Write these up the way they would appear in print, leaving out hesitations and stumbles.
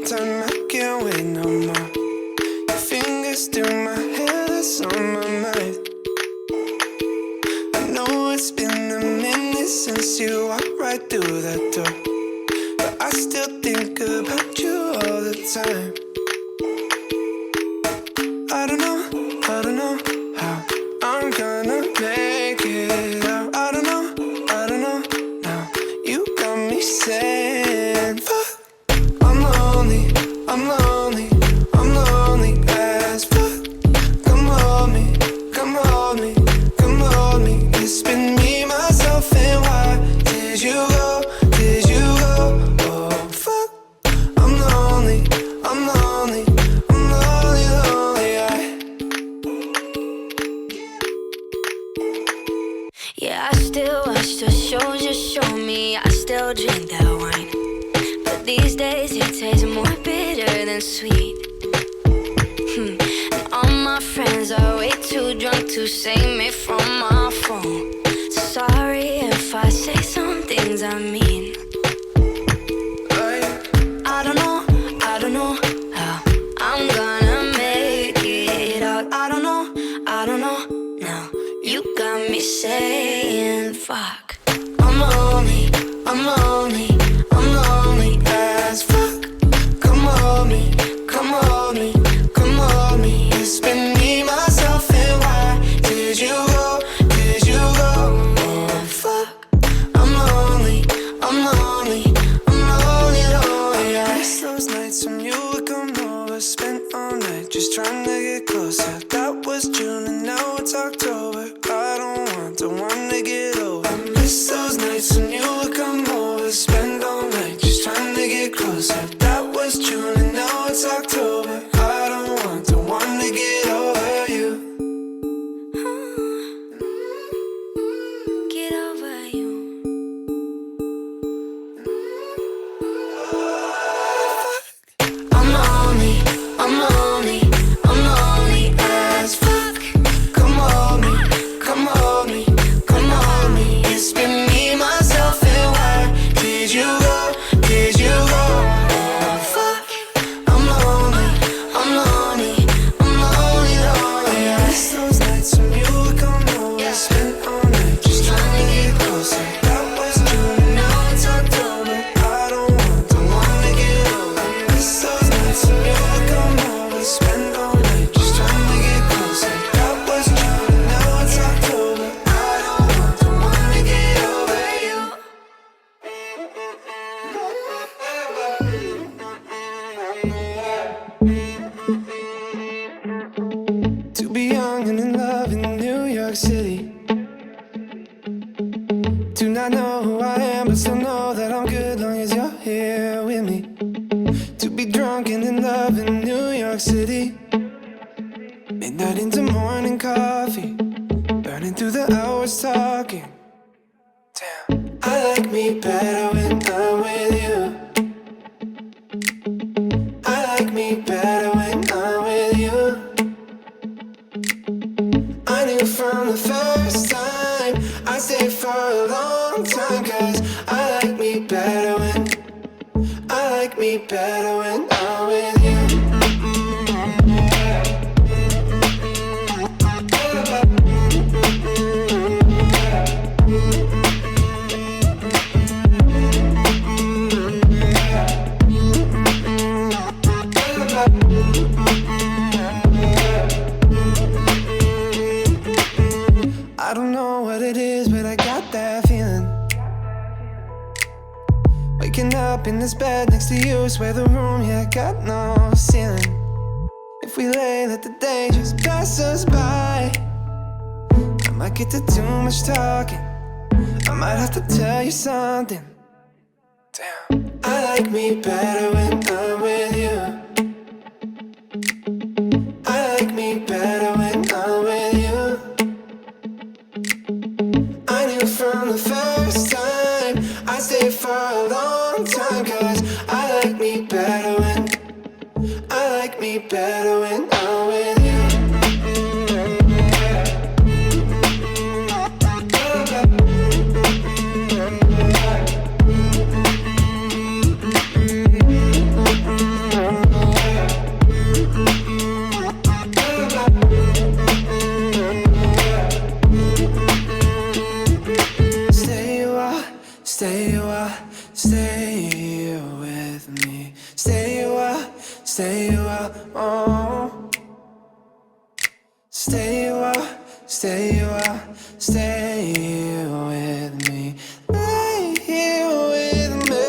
time, I can't wait no more. Your fingers through my hair, that's on my mind. I know it's been a minute since you walked right through that door, but I still think about you all the time. I don't know how I'm gonna make it out. I don't know now. You got me saying, fuck, I'm lonely as fuck. Come hold me. It's been me, myself, and why did you go? Oh, fuck, I'm lonely. Yeah, I still watch the shows you show me. I still drink that wine, but these days it tastes more bitter than sweet. And all my friends are way too drunk to save me from my phone. Sorry if I say some things I mean. I don't know how I'm gonna make it out. I don't know now. You got me saying, fuck, I'm lonely as fuck. Come hold me. It's been me, myself, and why did you go? Oh, fuck, I'm lonely. I miss those nights when you would come over, spent all night just trying to get closer. That was June and now it's October. I don't want to get over. I miss those nights when you would come over, spend all night just trying to get closer. That was June and now it's October. I don't want to get over you. Get over you. I'm lonely as fuck. Come hold me. It's been me, myself, and why did you go? Oh, fuck, I'm lonely. I miss those nights when you would come over, spent all night just trying to get closer. That was June and now it's October. I don't want to get over. I miss those nights when you would come over, spend all night just trying to get closer. That was June and now it's October. I don't want to get over you. To be young and in love in New York City, do not know who I am, but still know that I'm good long as you're here with me. To be drunk and in love in New York City, midnight into morning coffee, burning through the hours talking. Damn, I like me better when I'm with you. I like me better when I'm with you. I knew from the first time I'd stay for a long time, 'cause I like me better when I'm with you. I don't know what it is, but I got that feeling. Waking up in this bed next to you, swear the room, yeah, got no ceiling. If we lay, let the day just pass us by. I might get to too much talking, I might have to tell you something. Damn, I like me better when I'm with you. I like me better when I'm with you. I knew from the first time I'd stay for a long time, 'cause I like me better when I'm with you. stay a while. Oh, stay a while, stay a while, stay here with me. Stay here with me.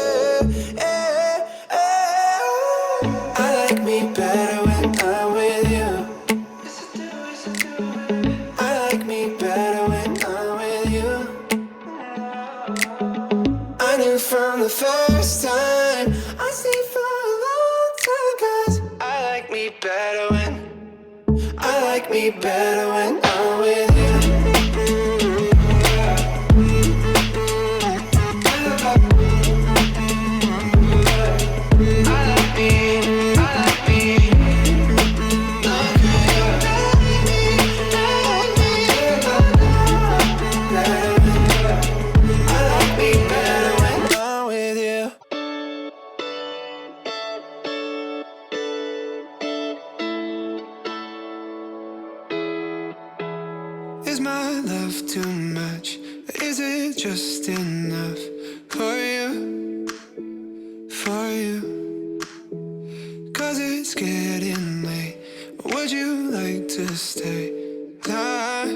I like me better when I'm with you. I like me better when I'm with you. I knew from the first time I stayed for a long time, 'cause I like me better when I like me better when I'm with you. Is my love too much? Is it just enough for you? For you? 'Cause it's getting late. Would you like to stay? Nah.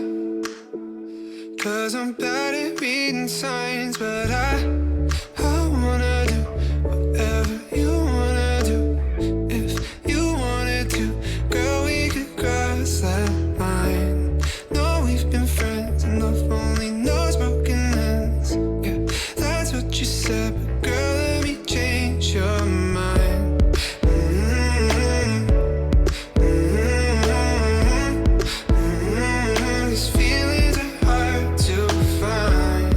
'Cause I'm bad at reading signs, but I wanna do whatever you wanna do. If you wanted to, girl, we could cross that line. We've been friends and love only knows broken hands. Yeah, that's what you said, but girl, let me change your mind. These feelings are hard to find.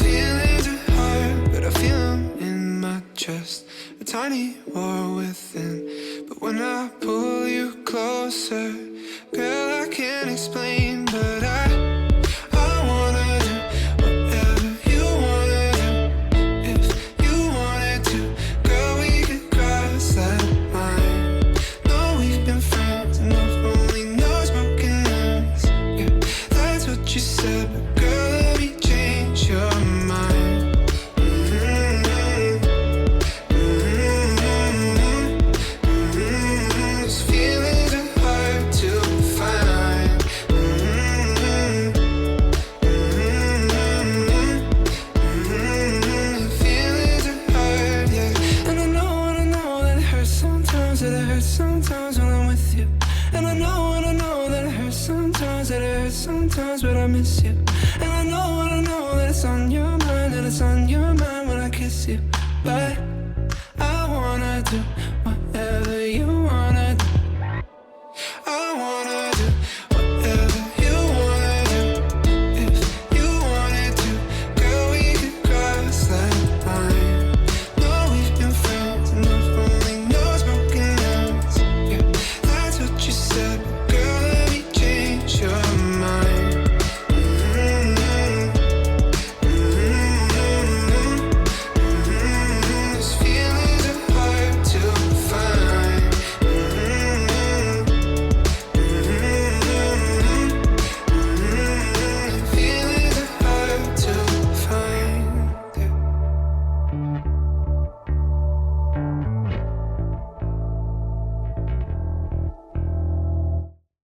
Feelings are hard, but I feel them in my chest. A tiny war within, but when I pull you closer, girl, I can't explain, but I wanna do whatever you wanna do. If you wanted to, girl, we could cross that line. No, we've been friends and love only knows broken hands. Yeah, that's what you said, but girl, let me change your mind. Sometimes when I'm with you, and I know that it hurts sometimes, that it hurts sometimes, but I miss you. And I know that it's on your mind, that it's on your mind when I kiss you. But I wanna do